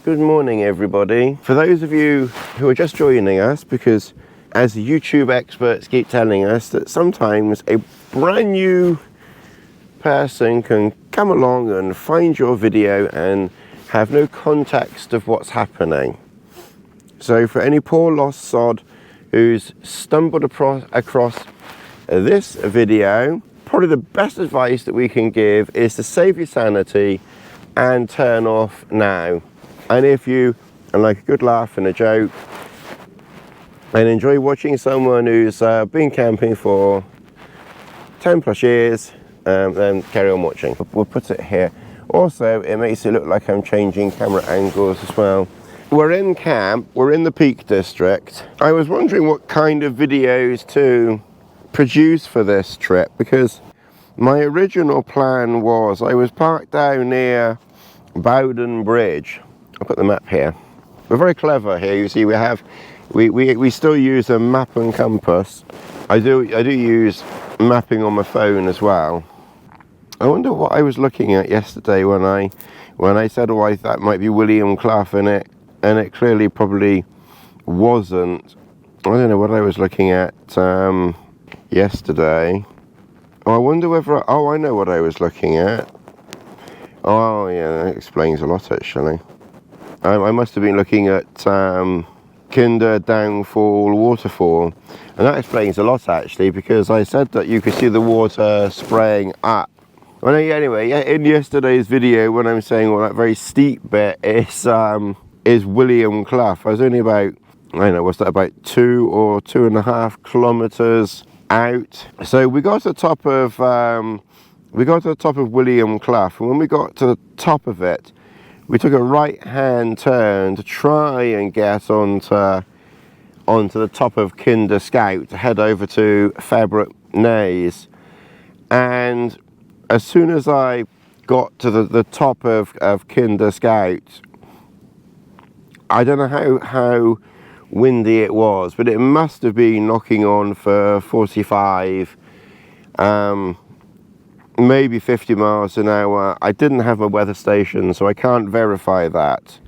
Good morning everybody. For those of you who are just joining us, because as the YouTube experts keep telling us that sometimes a brand new person can come along and find your video and have no context of what's happening. So for any poor lost sod who's stumbled across this video, probably the best advice that we can give is to save your sanity and turn off now. And if you like a good laugh and a joke and enjoy watching someone who's been camping for 10 plus years, then carry on watching. We'll put it here. Also, it makes it look like I'm changing camera angles as well. We're in camp, we're in the Peak District. I was wondering what kind of videos to produce for this trip, because my original plan was I was parked down near Bowden Bridge. I'll put the map here. We're very clever here. You see, we still use a map and compass. I do use mapping on my phone as well. I wonder what I was looking at yesterday when I said, oh, I thought that might be William Clough, and it clearly probably wasn't. I don't know what I was looking at yesterday. Oh, I wonder whether, oh, I know what I was looking at. Oh yeah, that explains a lot actually. I must have been looking at Kinder Downfall Waterfall, and that explains a lot actually, because I said that you could see the water spraying up. Well, anyway, in yesterday's video, when I'm saying, well, that very steep bit is William Clough. I was only about, I don't know, what's that, about 2 or 2.5 kilometers out. So we got to the top of William Clough, and when we got to the top of it, we took a right-hand turn to try and get onto the top of Kinder Scout to head over to Febret Naze. And as soon as I got to the top of Kinder Scout, I don't know how windy it was, but it must have been knocking on for 45, maybe 50 miles an hour. I didn't have my weather station, so I can't verify that.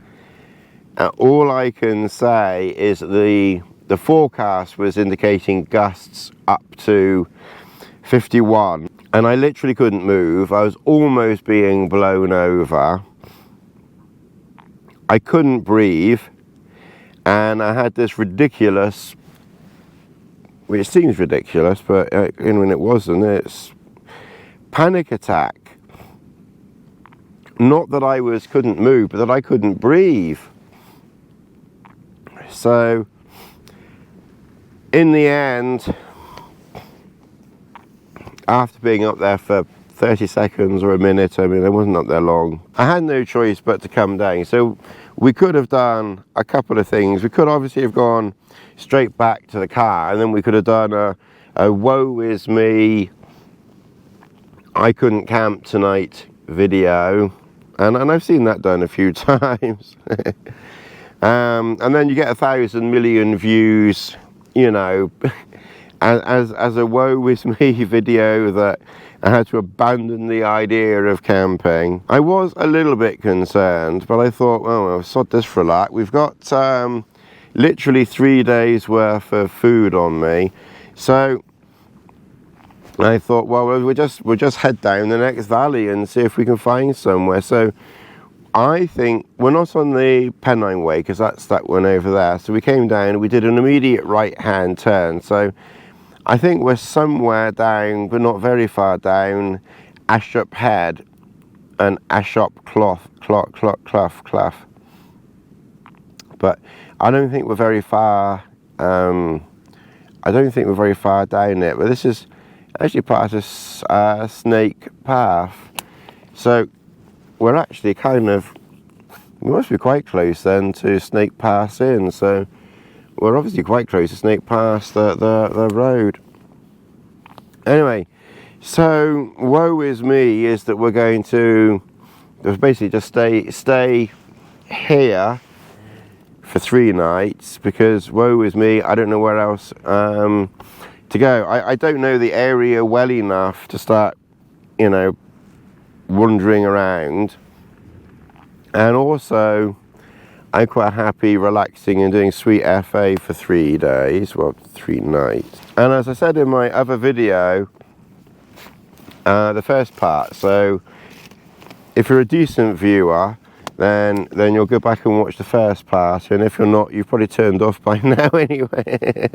All I can say is that the forecast was indicating gusts up to 51, and I literally couldn't move. I was almost being blown over. I couldn't breathe, and I had this ridiculous, which seems ridiculous, but when it wasn't, it's panic attack. Not that I couldn't move, but that I couldn't breathe. So in the end, after being up there for 30 seconds or a minute, I mean, I wasn't up there long, I had no choice but to come down. So we could have done a couple of things. We could obviously have gone straight back to the car, and then we could have done a woe is me, I couldn't camp tonight video, and I've seen that done a few times. And then you get 1,000 million views, you know, as a woe is me video that I had to abandon the idea of camping. I was a little bit concerned, but I thought, well, I've sod this for a lot. We've got literally 3 days worth of food on me, so I thought, well, we'll just head down the next valley and see if we can find somewhere. So I think we're not on the Pennine Way, because that's that one over there. So we came down, we did an immediate right-hand turn. So I think we're somewhere down, but not very far down, Ashop Head and Ashop Clough. But I don't think we're very far. I don't think we're very far down it. But this is actually part of Snake Path. So we're actually we must be quite close then to Snake Pass Inn. So we're obviously quite close to Snake Pass, the road. Anyway, so woe is me is that we're going to basically just stay here for 3 nights, because woe is me, I don't know where else to go. I don't know the area well enough to start, you know, wandering around. And also I'm quite happy relaxing and doing sweet FA for 3 days, well 3 nights. And as I said in my other video, the first part, so if you're a decent viewer, then you'll go back and watch the first part, and if you're not, you've probably turned off by now anyway.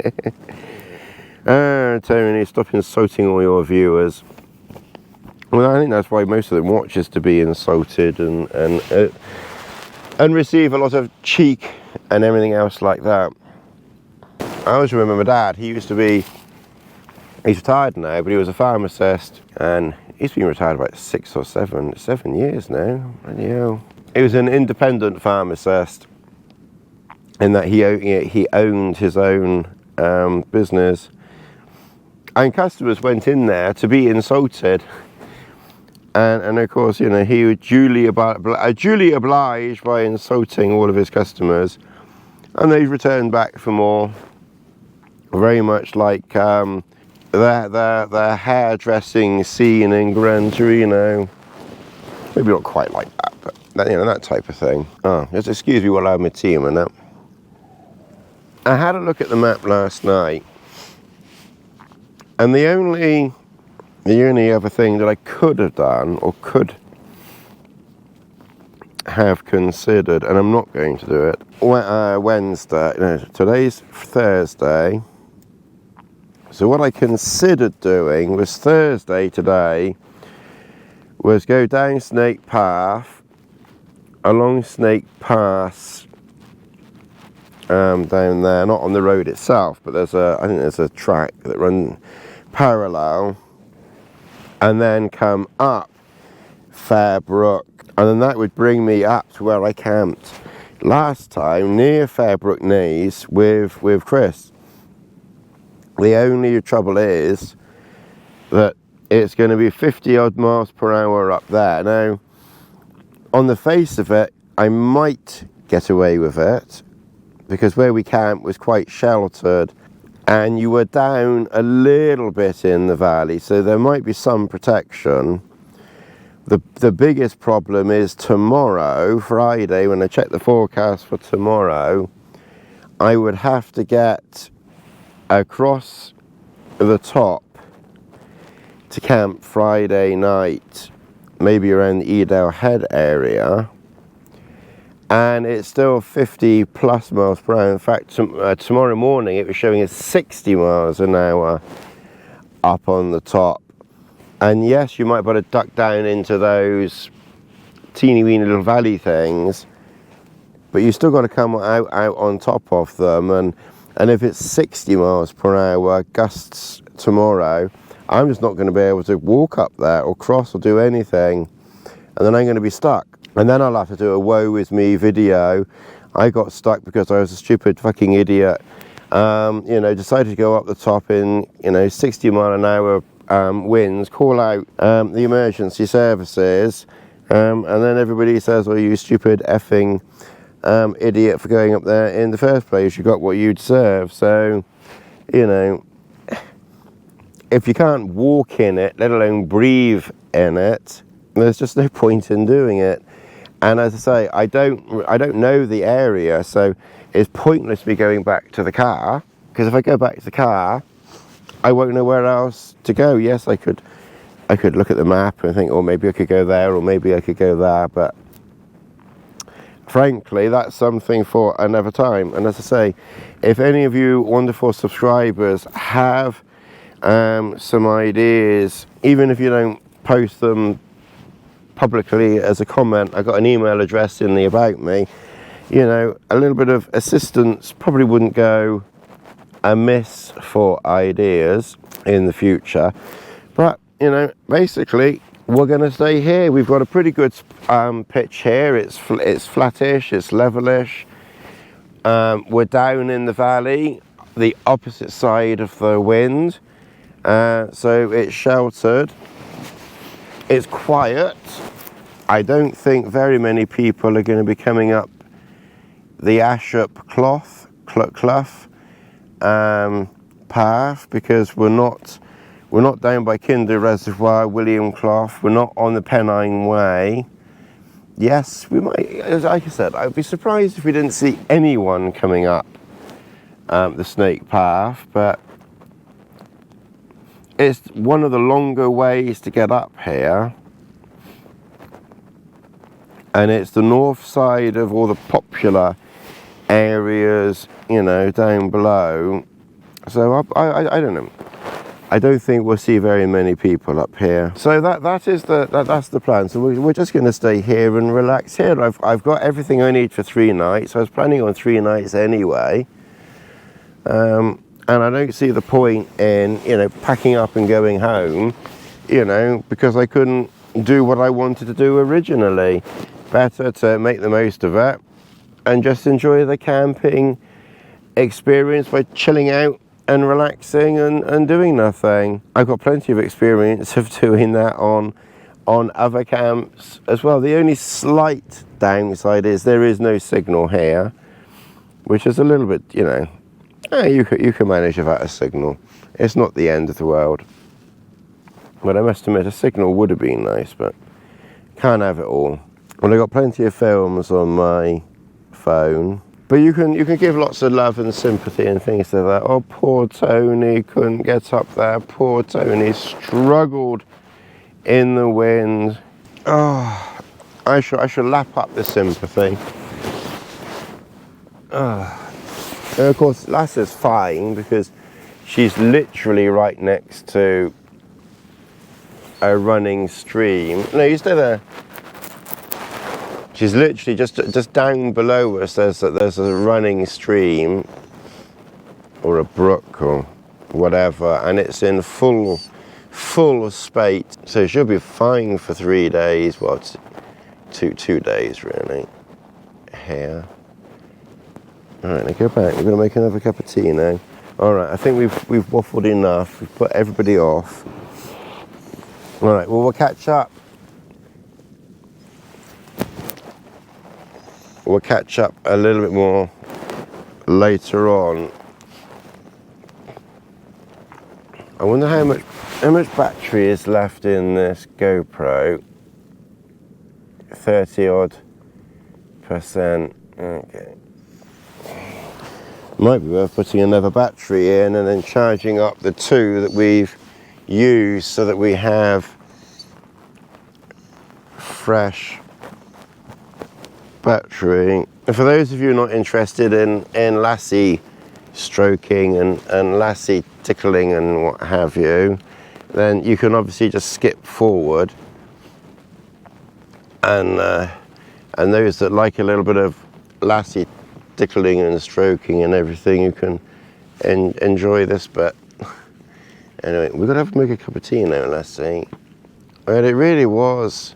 Tony, stop insulting all your viewers. Well, I think that's why most of them watch, is to be insulted and receive a lot of cheek and everything else like that. I always remember my dad, he's retired now, but he was a pharmacist, and he's been retired about 6 or 7 years now. Yeah. He was an independent pharmacist in that he owned his own business, and customers went in there to be insulted, and of course, you know, he was duly obliged by insulting all of his customers, and they returned back for more. Very much like the hairdressing scene in Gran Torino. Maybe not quite like that, but that, you know, that type of thing. Oh, just excuse me while I have my tea a minute. I had a look at the map last night, and the only other thing that I could have done, or could have considered, and I'm not going to do it, Wednesday, no, today's Thursday. So what I considered doing was Thursday today, was go down Snake Path, along Snake Pass, down there, not on the road itself, but I think there's a track that runs parallel, and then come up Fairbrook, and then that would bring me up to where I camped last time, near Fairbrook Knees with Chris. The only trouble is that it's going to be 50 odd miles per hour up there. Now, on the face of it, I might get away with it, because where we camped was quite sheltered, and you were down a little bit in the valley, so there might be some protection. The biggest problem is tomorrow, Friday, when I check the forecast for tomorrow, I would have to get across the top to camp Friday night, maybe around the Edale Head area, and it's still 50 plus miles per hour. In fact, tomorrow morning it was showing us 60 miles an hour up on the top. And yes, you might be able to duck down into those teeny weeny little valley things, but you still got to come out on top of them, and if it's 60 miles per hour gusts tomorrow, I'm just not going to be able to walk up there or cross or do anything, and then I'm going to be stuck. And then I'll have to do a woe is me video. I got stuck because I was a stupid fucking idiot. You know, decided to go up the top in, you know, 60 mile an hour winds, call out the emergency services, and then everybody says, "Oh, you stupid effing idiot for going up there in the first place. You got what you deserve." So, you know, if you can't walk in it, let alone breathe in it, there's just no point in doing it. And as I say, I don't know the area, so it's pointless me going back to the car, because if I go back to the car, I won't know where else to go. Yes, I could look at the map and think, oh, maybe I could go there, or maybe I could go there, but frankly, that's something for another time. And as I say, if any of you wonderful subscribers have some ideas, even if you don't post them publicly as a comment, I got an email address in the About Me, you know, a little bit of assistance probably wouldn't go amiss for ideas in the future. But, you know, basically we're going to stay here. We've got a pretty good pitch here. It's flattish, it's levelish. We're down in the valley, the opposite side of the wind, so it's sheltered. It's quiet. I don't think very many people are going to be coming up the Ashop Clough path, because we're not down by Kinder Reservoir, William Clough. We're not on the Pennine Way. yes, we might, like I said, I'd be surprised if we didn't see anyone coming up the snake path, but it's one of the longer ways to get up here, and it's the north side of all the popular areas, you know, down below. So I don't know. I don't think we'll see very many people up here. So that's the plan. So we're just going to stay here and relax here. I've got everything I need for 3 nights. I was planning on 3 nights anyway. And I don't see the point in, you know, packing up and going home, you know, because I couldn't do what I wanted to do originally. Better to make the most of it and just enjoy the camping experience by chilling out and relaxing and doing nothing. I've got plenty of experience of doing that on other camps as well. The only slight downside is there is no signal here, which is a little bit, you know, you can manage without a signal. It's not the end of the world. But I must admit, a signal would have been nice, but can't have it all. Well, I've got plenty of films on my phone, but you can give lots of love and sympathy and things like that. Oh, poor Tony couldn't get up there. Poor Tony struggled in the wind. Oh, I should lap up the sympathy. And of course, Lassie's fine because she's literally right next to a running stream. No, you stay there. She's literally just down below us. There's a running stream or a brook or whatever, and it's in full spate. So she'll be fine for 3 days. Well, it's two days really. Here. All right, now go back. We're going to make another cup of tea now. All right, I think we've waffled enough. We've put everybody off. All right, well, we'll catch up. We'll catch up a little bit more later on. I wonder how much battery is left in this GoPro. 30-odd%. Okay. Might be worth putting another battery in and then charging up the 2 that we've used so that we have fresh battery. And for those of you not interested in Lassie stroking and Lassie tickling and what have you, then you can obviously just skip forward. And those that like a little bit of Lassie tickling and stroking and everything, you can enjoy this bit. Anyway, we're gonna have to make a cup of tea now, Lassie. And it really was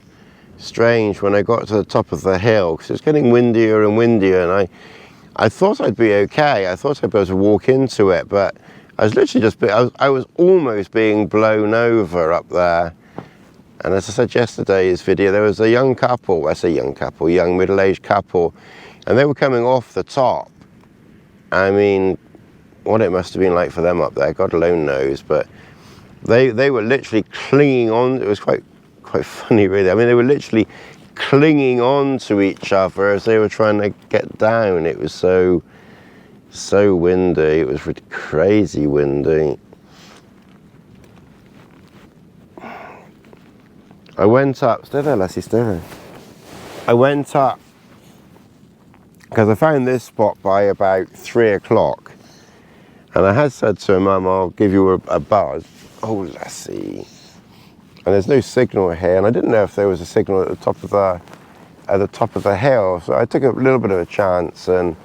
strange when I got to the top of the hill because it was getting windier and windier, and I thought I'd be okay. I thought I'd be able to walk into it, but I was literally I was almost being blown over up there. And as I said yesterday's video, there was a young couple, I say young couple, young middle-aged couple, and they were coming off the top. I mean, what it must have been like for them up there, God alone knows, but they were literally clinging on. It was quite funny, really. I mean, they were literally clinging on to each other as they were trying to get down. It was so windy. It was really crazy windy. I went up. Stay there, Lassie, stay there. I went up because I found this spot by about 3 o'clock, and I had said to her, Mum, I'll give you a buzz. Oh, Lassie. And there's no signal here, and I didn't know if there was a signal at the top of the hill. So I took a little bit of a chance, and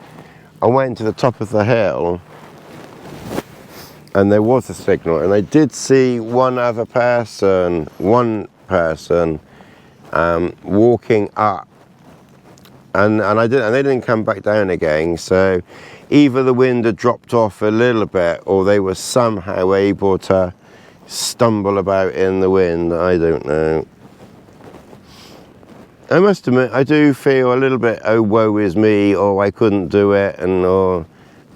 I went to the top of the hill, and there was a signal, and I did see one person walking up, and they didn't come back down again. So either the wind had dropped off a little bit, or they were somehow able to stumble about in the wind. I don't know. I must admit, I do feel a little bit, oh, woe is me, or I couldn't do it, or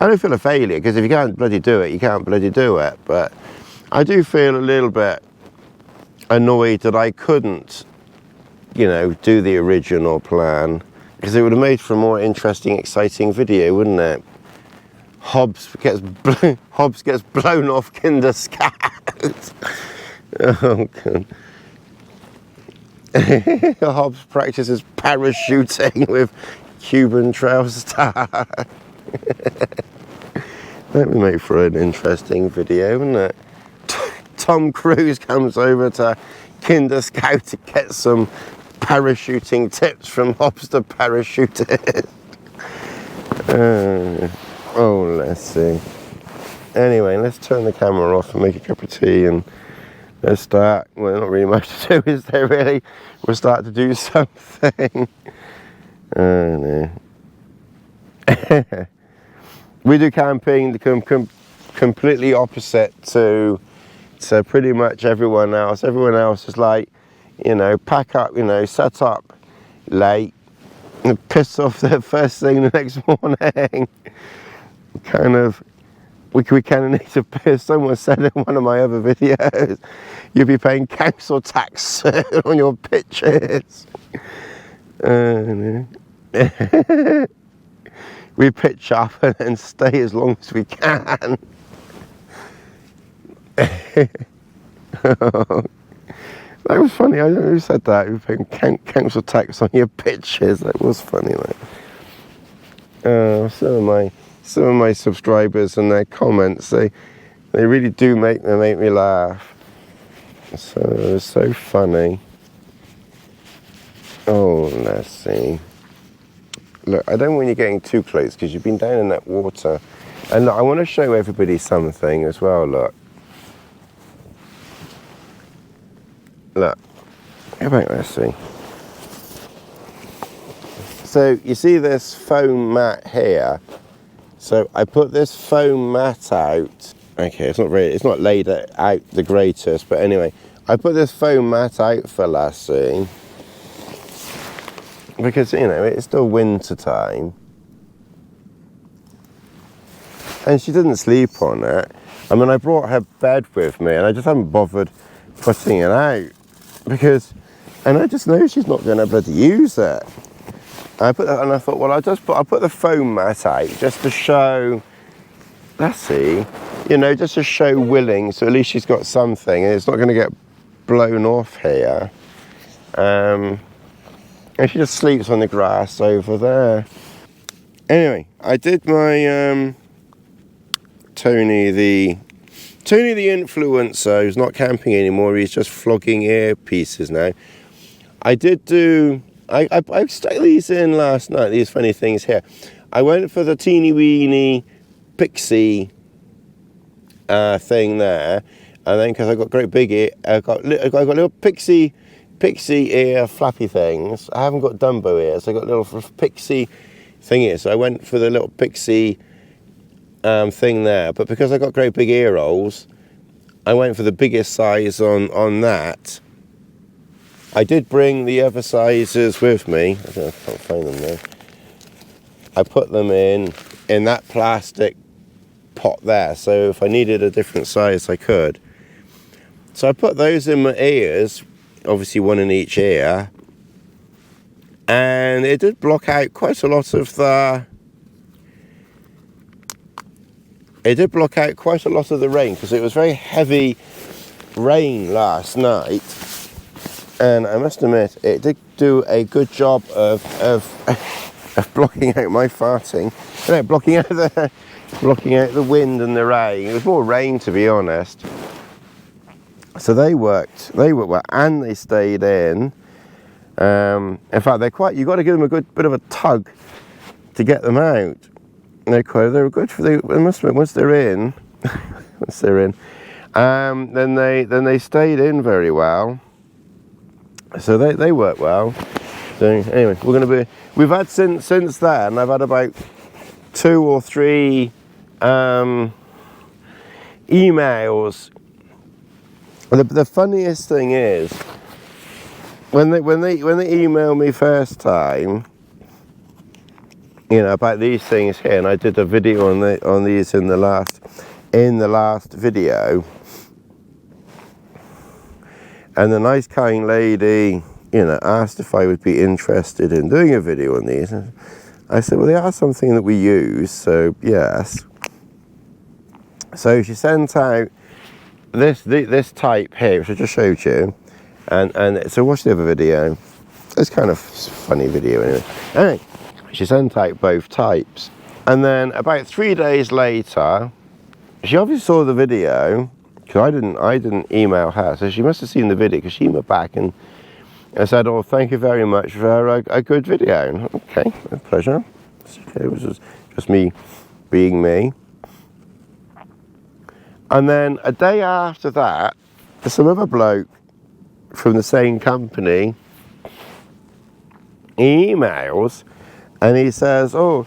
I don't feel a failure, because if you can't bloody do it, you can't bloody do it. But I do feel a little bit annoyed that I couldn't you know, do the original plan, because it would have made for a more interesting, exciting video, wouldn't it? Hobbs gets blown off Kinder Scout. Oh god. Hobbs practices parachuting with Cuben Trailstar. That would make for an interesting video, wouldn't it? Tom Cruise comes over to Kinder Scout to get some parachuting tips from Hobbs the parachutist. Oh, let's see. Anyway, let's turn the camera off and make a cup of tea and let's start. Well, not really much to do, is there really? We'll start to do something. Oh no. We do camping completely opposite to pretty much everyone else. Everyone else is like, you know, pack up, you know, set up late and piss off the first thing the next morning. Kind of, we kind of need to piss. Someone said in one of my other videos, you'll be paying council tax on your pictures. We pitch up and then stay as long as we can. That was funny. I don't know who said that. You're paying council tax on your pictures. That was funny, like. Some of my subscribers and their comments, they really do make me laugh. So it was so funny. Oh, let's see. Look, I don't want you getting too close because you've been down in that water. And look, I want to show everybody something as well. Look. Look. Go back, let's see. So you see this foam mat here. So I put this foam mat out. Okay, it's not laid out the greatest, but anyway, I put this foam mat out for Lassie because, you know, it's still winter time, and she didn't sleep on it. I mean, I brought her bed with me, and I just haven't bothered putting it out because, and I just know she's not going to bloody use it. I thought, well, I'll put the foam mat out just to show Lassie, you know, just to show willing, so at least she's got something, and it's not going to get blown off here. And she just sleeps on the grass over there. Anyway, I did my Tony the influencer, who's not camping anymore. He's just flogging earpieces now. I stuck these in last night, these funny things here. I went for the teeny weeny pixie thing there, and then because I got great big ear, I got little pixie ear flappy things. I haven't got Dumbo ears, I got little pixie thing here, so I went for the little pixie thing there, but because I got great big ear holes, I went for the biggest size on that. I did bring the other sizes with me. I don't know if I can't find them there. I put them in that plastic pot there, so if I needed a different size I could. So I put those in my ears, obviously one in each ear, and it did block out quite a lot of the rain, because it was very heavy rain last night, and I must admit it did do a good job of blocking out my farting, blocking out the wind and the rain. It was more rain, to be honest. So they worked well, and they stayed in. In fact, you've got to give them a good bit of a tug to get them out. They were good for once they're in. Then they stayed in very well. So they work well. So anyway, we've had since then, I've had about 2 or 3 emails. The funniest thing is when they emailed me first time, you know, about these things here, and I did a video on these in the last video. And the nice kind lady you know, asked if I would be interested in doing a video on these. I said, well, they are something that we use, so yes. So she sent out this type here, which I just showed you, and so watch the other video. It's kind of funny video anyway. Anyway, she sent out both types, and then about 3 days later, she obviously saw the video, because I didn't email her, so she must have seen the video, because she emailed back and said, oh, thank you very much for a good video. And, okay, a pleasure. It was just me being me. And then a day after that, some other bloke from the same company emails, and he says, oh,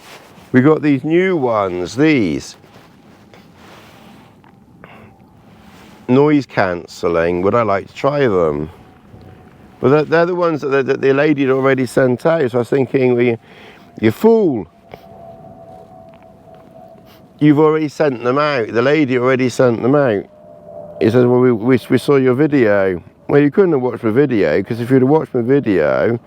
we got these new ones, these noise cancelling, would I like to try them? Well, they're the ones that the lady had already sent out, so I was thinking, well, you fool, you've already sent them out, the lady already sent them out. He says, well, we saw your video. Well, you couldn't have watched my video, because if you'd have watched my video,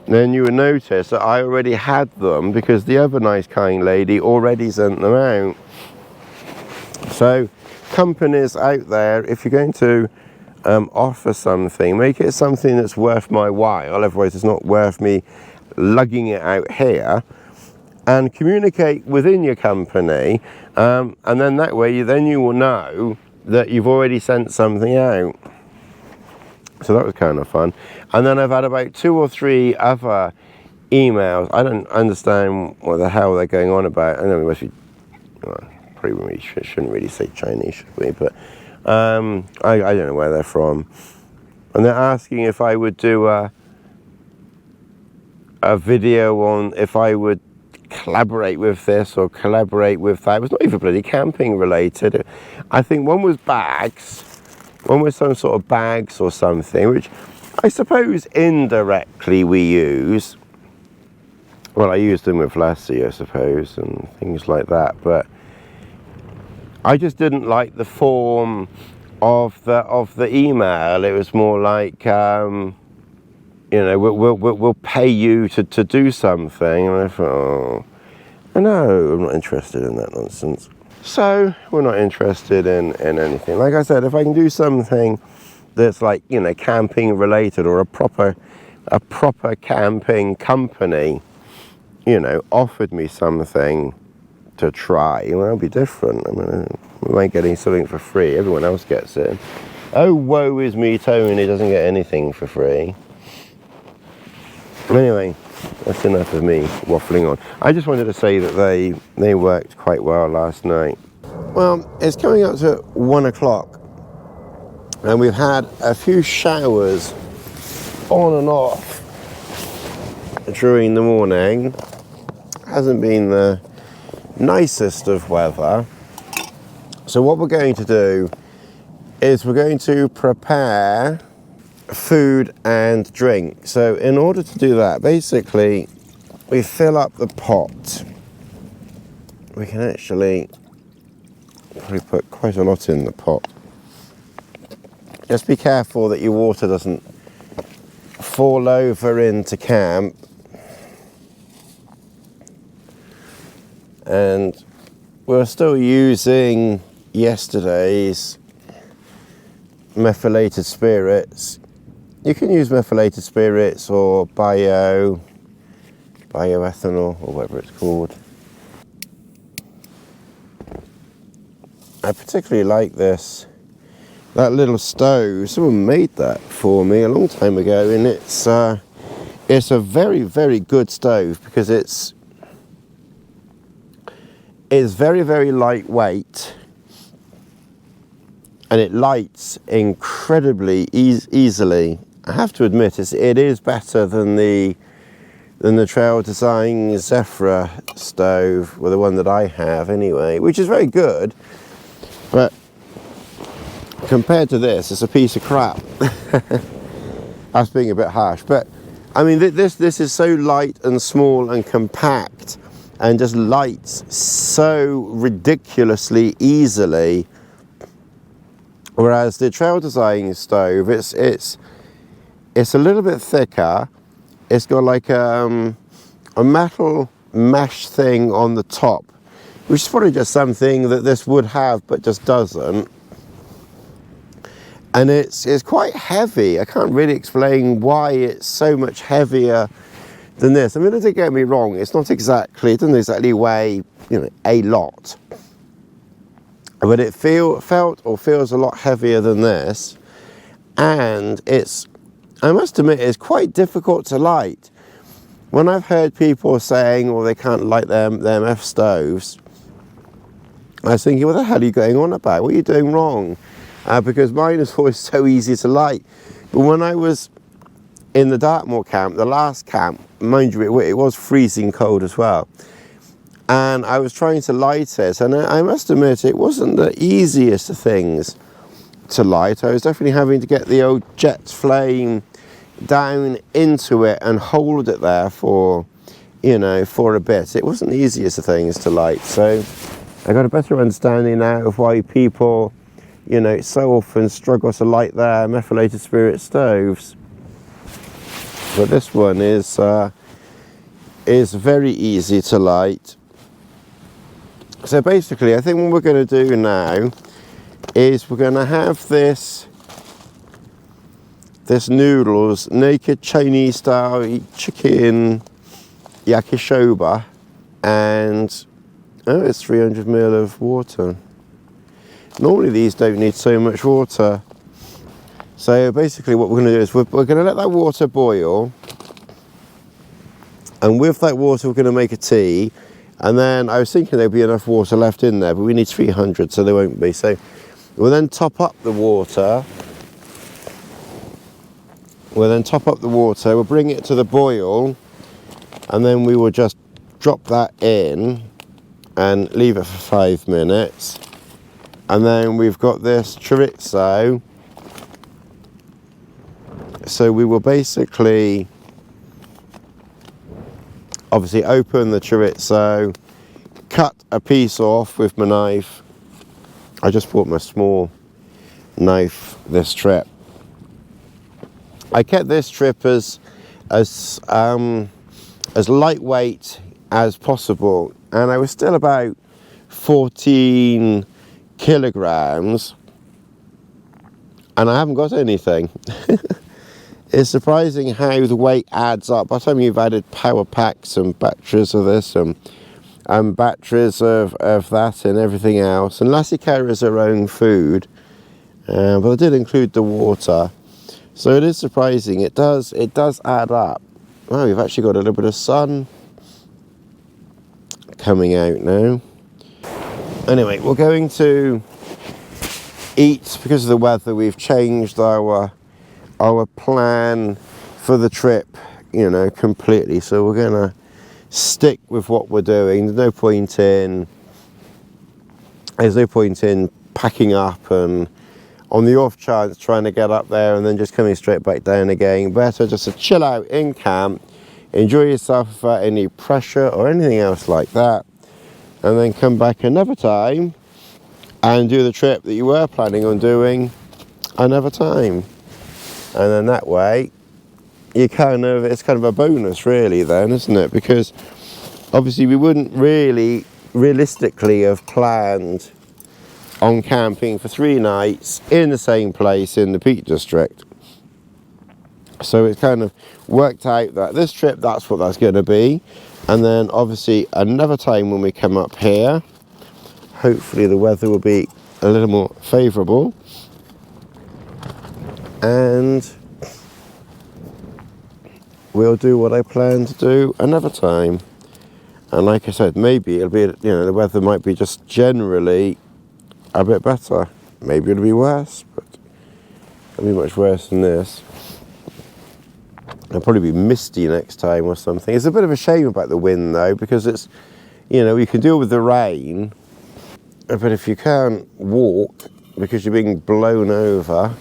then you would notice that I already had them, because the other nice kind lady already sent them out. So companies out there, if you're going to offer something, make it something that's worth my while, otherwise it's not worth me lugging it out here, and communicate within your company, and then that way you will know that you've already sent something out. So that was kind of fun. And then I've had about 2 or 3 other emails. I don't understand what the hell they're going on about. I know we must be, well, probably really shouldn't really say Chinese, should we? But I don't know where they're from. And they're asking if I would do a video on, if I would collaborate with this or collaborate with that. It was not even bloody camping related. I think one was bags. One was some sort of bags or something, which I suppose indirectly we use. Well, I used them with Lassie, I suppose, and things like that. But I just didn't like the form of the email. It was more like, you know, we'll pay you to do something. And I thought, oh, no, I'm not interested in that nonsense. So we're not interested in anything. Like I said, if I can do something that's like, you know, camping related, or a proper camping company, you know, offered me something to try, well, that'll be different. I mean, we ain't getting something for free. Everyone else gets it. Oh, woe is me, Tony doesn't get anything for free. Anyway, that's enough of me waffling on. I just wanted to say that they worked quite well last night. Well, it's coming up to 1 o'clock, and we've had a few showers on and off during the morning. Hasn't been the nicest of weather. So what we're going to do is we're going to prepare food and drink. So in order to do that, basically we fill up the pot. We can actually probably put quite a lot in the pot. Just be careful that your water doesn't fall over into camp. And we're still using yesterday's methylated spirits. You can use methylated spirits or bioethanol or whatever it's called. I particularly like that little stove. Someone made that for me a long time ago, and it's a very, very good stove because it's very, very lightweight, and it lights incredibly easily. I have to admit, it is better than the Trail Design Zephyr stove, well, the one that I have anyway, which is very good, but compared to this, it's a piece of crap. That's being a bit harsh, but I mean, this is so light and small and compact, and just lights so ridiculously easily. Whereas the Trail Design stove, it's it's a little bit thicker. It's got like a metal mesh thing on the top, which is probably just something that this would have but just doesn't. And it's quite heavy. I can't really explain why it's so much heavier than this. I mean, don't get me wrong, it's not exactly, it doesn't exactly weigh, you know, a lot. But it felt or feels a lot heavier than this. And it's, I must admit, it's quite difficult to light. When I've heard people saying, well, they can't light their MF stoves, I was thinking, what the hell are you going on about? What are you doing wrong? Because mine is always so easy to light. But when I was in the Dartmoor camp, the last camp, mind you, it was freezing cold as well. And I was trying to light it, and I must admit, it wasn't the easiest of things to light. I was definitely having to get the old jet flame down into it and hold it there for, you know, for a bit. It wasn't the easiest of things to light. So I got a better understanding now of why people, you know, so often struggle to light their methylated spirit stoves. But this one is very easy to light. So basically, I think what we're going to do now is we're going to have this noodles, naked Chinese style chicken yakisoba, and oh, it's 300 ml of water. Normally these don't need so much water. So basically what we're going to do is we're going to let that water boil, and with that water we're going to make a tea. And then I was thinking there'd be enough water left in there, but we need 300, so there won't be. So we'll then top up the water. We'll bring it to the boil, and then we will just drop that in and leave it for 5 minutes. And then we've got this chorizo. So we will basically, obviously open the chorizo, cut a piece off with my knife. I just bought my small knife this trip. I kept this trip as lightweight as possible, and I was still about 14 kilograms, and I haven't got anything. It's surprising how the weight adds up. By the time you've added power packs and batteries of this and batteries of that and everything else, and Lassie carries her own food, but I did include the water, so it is surprising. It does add up. Well, we've actually got a little bit of sun coming out now. Anyway, we're going to eat. Because of the weather, we've changed our plan for the trip, you know, completely. So we're gonna stick with what we're doing. There's no point in packing up and on the off chance trying to get up there and then just coming straight back down again. Better just to chill out in camp, enjoy yourself without any pressure or anything else like that, and then come back another time and do the trip that you were planning on doing another time. And then that way, it's kind of a bonus really then, isn't it? Because obviously we wouldn't really realistically have planned on camping for 3 nights in the same place in the Peak District. So it kind of worked out that this trip, that's what that's going to be. And then obviously another time when we come up here, hopefully the weather will be a little more favourable. And we'll do what I plan to do another time. And like I said, maybe it'll be, you know, the weather might be just generally a bit better. Maybe it'll be worse, but it'll be much worse than this. It'll probably be misty next time or something. It's a bit of a shame about the wind though, because it's, you know, you can deal with the rain, but if you can't walk because you're being blown over,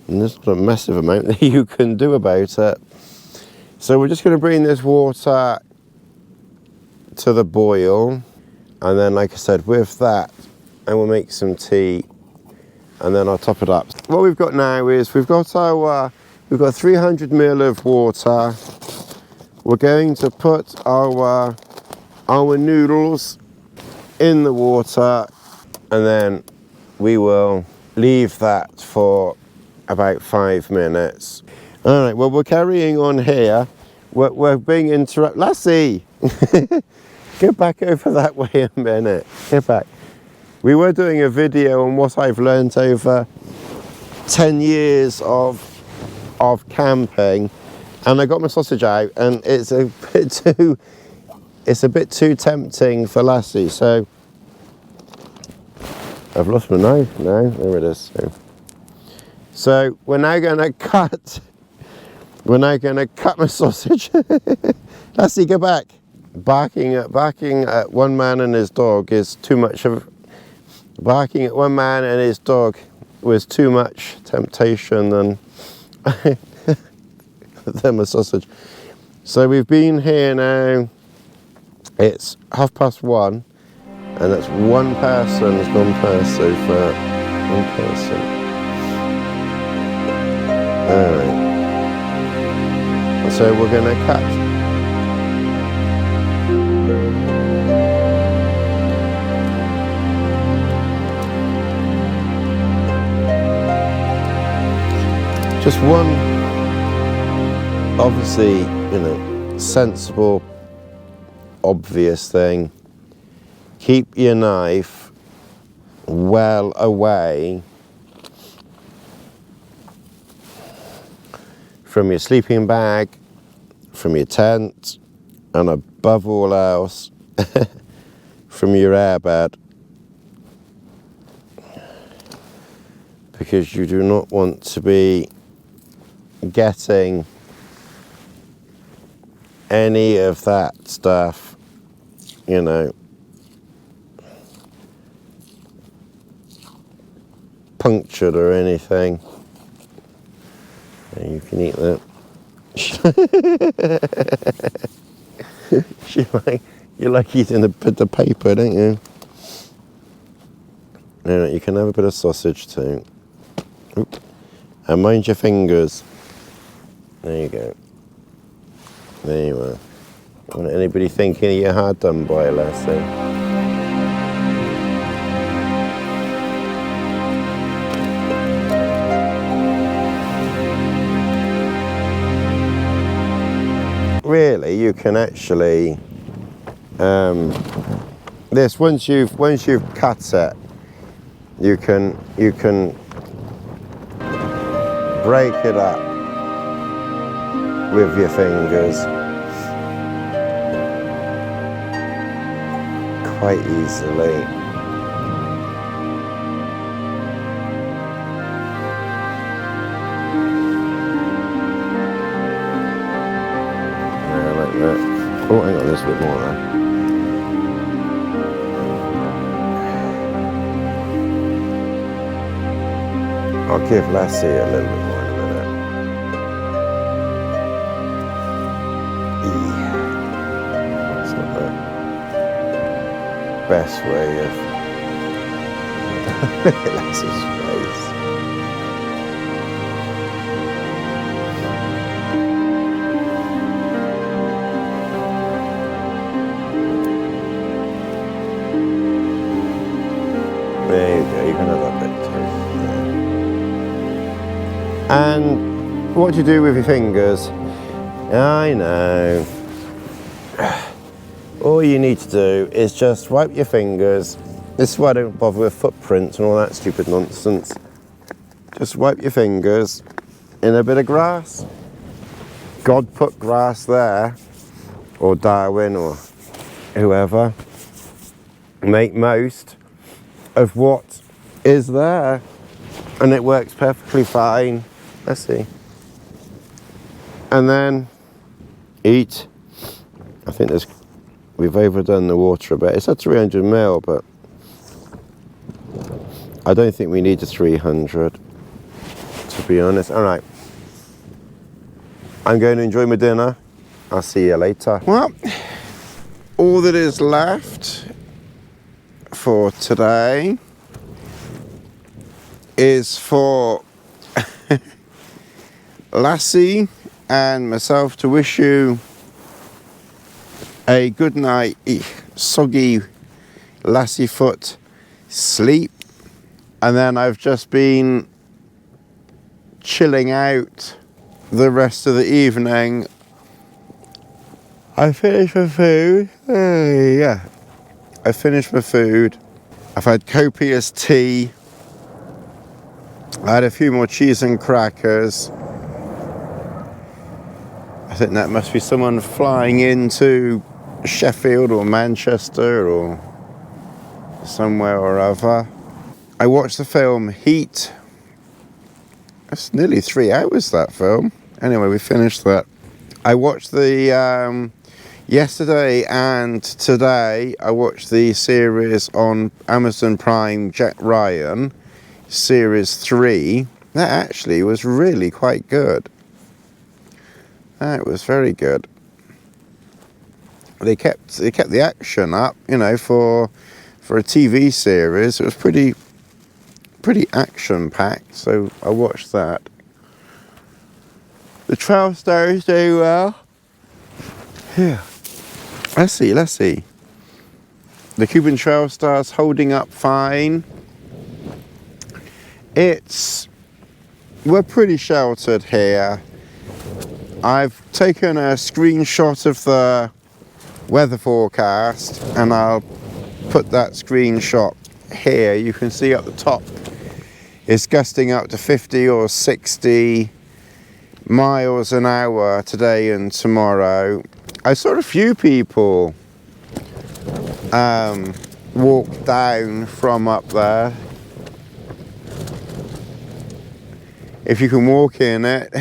and there's not a massive amount that you can do about it. So we're just going to bring this water to the boil, and then like I said, with that I will make some tea and then I'll top it up. What we've got now is we've got our We've got 300 ml of water. We're going to put our noodles in the water, and then we will leave that for about 5 minutes. All right, well, we're carrying on here. We're being interrupted. Lassie, get back over that way a minute. Get back. We were doing a video on what I've learned over 10 years of camping, and I got my sausage out, and it's a bit too tempting for Lassie, so I've lost my knife now. There it is. So we're now going to cut my sausage. Lassie, go back. Barking at one man and his dog is too much of. Barking at one man and his dog was too much temptation than my sausage. So we've been here now. It's 1:30, and that's one person's gone past so far. One person. Alright. So we're gonna cut. Just one, obviously, sensible, obvious thing. Keep your knife well away from your sleeping bag, from your tent, and above all else, from your airbed. Because you do not want to be getting any of that stuff, punctured or anything. And you can eat that. You like eating the paper, don't you? No, you can have a bit of sausage too. Oop. And mind your fingers. There you go. There you are. Don't want anybody thinking you're hard done by, Lassie. Really, you can actually this once you've cut it, you can break it up with your fingers quite easily. Yeah, like that. Oh, hang on, there's a bit more there. I'll give Lassie a little bit more in a minute. That's not the best way of Lassie's face. There you go, you can have that bit too. And what do you do with your fingers? I know. All you need to do is just wipe your fingers. This is why I don't bother with footprints and all that stupid nonsense. Just wipe your fingers in a bit of grass. God put grass there, or Darwin, or whoever. Make most of what is there, and it works perfectly fine. Let's see. And then eat. I think we've overdone the water a bit. It's at 300 ml, but I don't think we need a 300, to be honest. All right. I'm going to enjoy my dinner. I'll see you later. Well, all that is left for today is for Lassie and myself to wish you a good night, soggy Lassie foot sleep. And then I've just been chilling out the rest of the evening. I finished my food. Yeah, I finished my food. I've had copious tea. I had a few more cheese and crackers. I think that must be someone flying into Sheffield or Manchester or somewhere or other. I watched the film Heat. It's nearly 3 hours, that film. Anyway, we finished that. I watched the yesterday and today. I watched the series on Amazon Prime, Jack Ryan, series 3. That actually was really quite good. That was very good. They kept the action up, you know, for a TV series. It was pretty action packed, so I watched that. The Trailstar is doing well. Yeah. Let's see. The Cuben Trailstar's holding up fine. We're pretty sheltered here. I've taken a screenshot of the weather forecast and I'll put that screenshot here. You can see at the top it's gusting up to 50 or 60 miles an hour today and tomorrow. I saw a few people walk down from up there. If you can walk in it,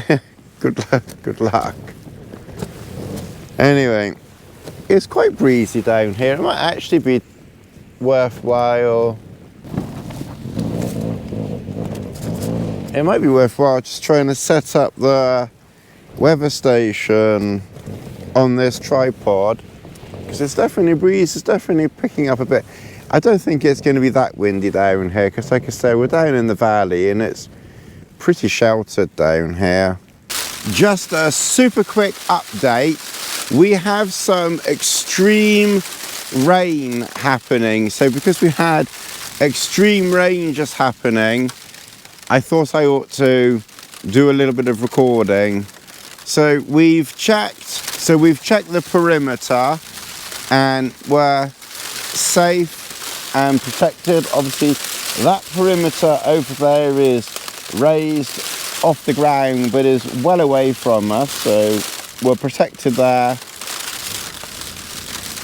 good luck. Anyway, it's quite breezy down here. It might actually be worthwhile. It might be worthwhile just trying to set up the weather station on this tripod, because it's definitely breeze. It's definitely picking up a bit. I don't think it's going to be that windy down here, because like I say, we're down in the valley and it's pretty sheltered down here. Just a super quick update. We have some extreme rain happening. So because we had extreme rain just happening, I thought I ought to do a little bit of recording. So we've checked the perimeter and we're safe and protected. Obviously that perimeter over there is raised off the ground but is well away from us, so we're protected there.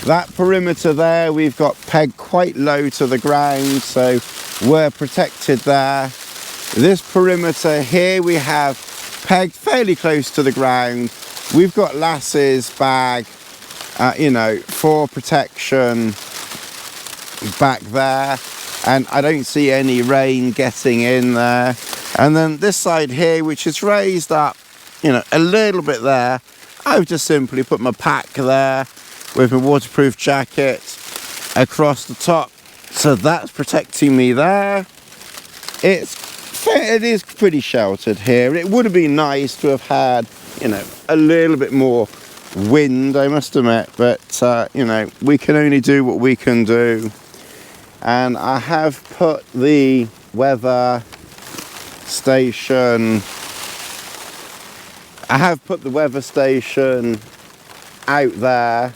That perimeter there we've got pegged quite low to the ground, so we're protected there. This perimeter here we have pegged fairly close to the ground. We've got Lassie's bag, you know, for protection back there, and I don't see any rain getting in there. And then this side here, which is raised up, you know, a little bit there, I've just simply put my pack there with my waterproof jacket across the top, so that's protecting me there. It is pretty sheltered here. It would have been nice to have had, you know, a little bit more wind, I must admit, but you know, we can only do what we can do. And I have put the weather station out there,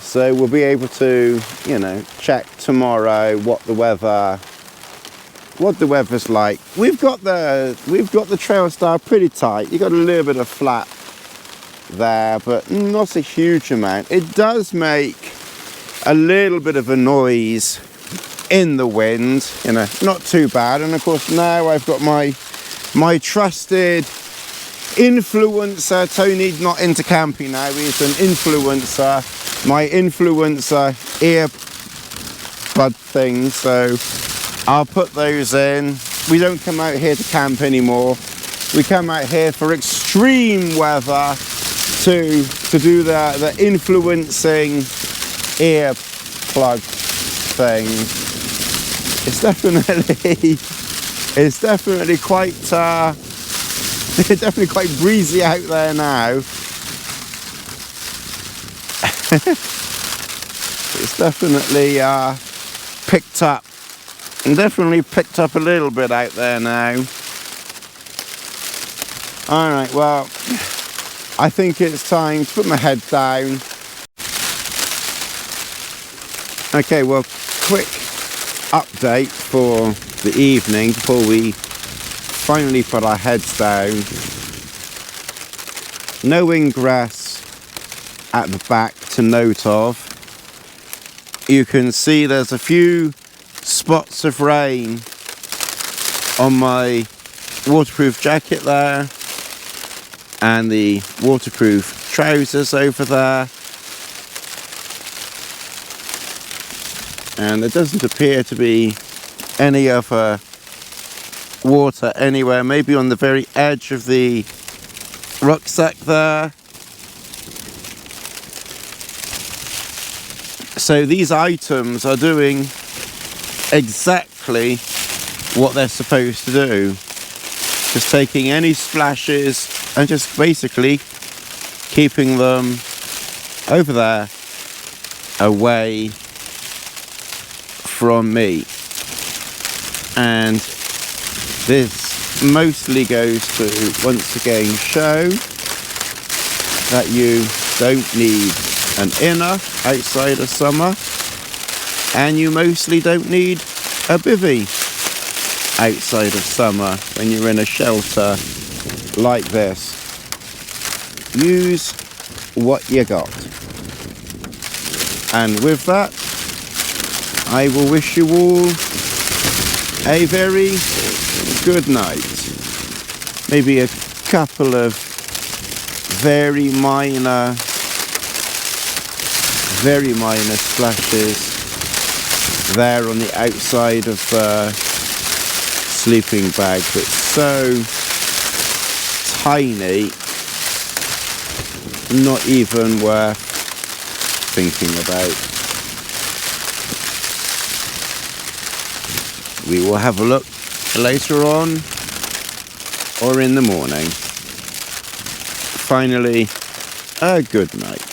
so we'll be able to, you know, check tomorrow what the weather's like. We've got the Trailstar pretty tight. You got a little bit of flap there, but not a huge amount. It does make a little bit of a noise in the wind, you know, not too bad. And of course now I've got my trusted influencer. Tony, not into camping now, he's an influencer. My influencer earbud thing, so I'll put those in. We don't come out here to camp anymore. We come out here for extreme weather to do the influencing ear plug thing. It's definitely quite Definitely quite breezy out there now. It's definitely picked up. Definitely picked up a little bit out there now. Alright, well, I think it's time to put my head down. Okay, well, quick update for the evening before we finally put our heads down. No ingress at the back to note of. You can see there's a few spots of rain on my waterproof jacket there and the waterproof trousers over there, and there doesn't appear to be any other water anywhere, maybe on the very edge of the rucksack there. So these items are doing exactly what they're supposed to do. Just taking any splashes and just basically keeping them over there away from me. And this mostly goes to once again show that you don't need an inner outside of summer, and you mostly don't need a bivvy outside of summer when you're in a shelter like this. Use what you got. And with that, I will wish you all a very good night. Maybe a couple of very minor splashes there on the outside of the sleeping bag, but so tiny, not even worth thinking about. We will have a look later on or in the morning. Finally, a good night.